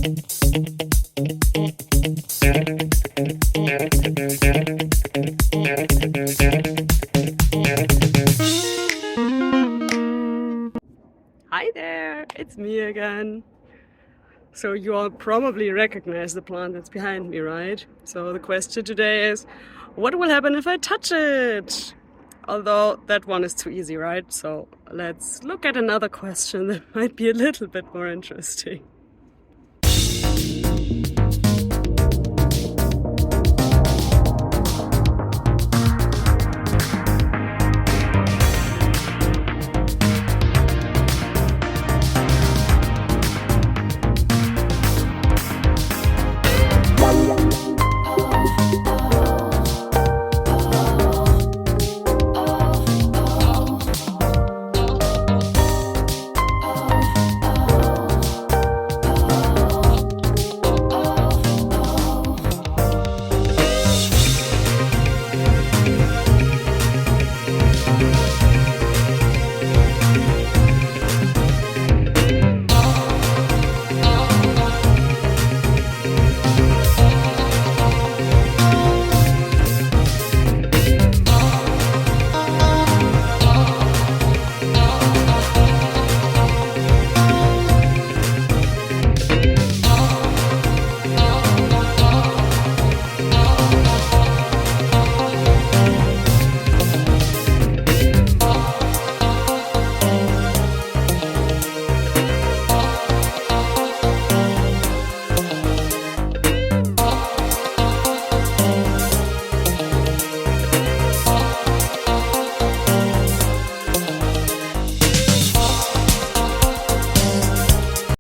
Hi there, it's me again. So you all probably recognize the plant that's behind me, right? So the question today is, what will happen if I touch it? Although that one is too easy, right? So let's look at another question that might be a little bit more interesting.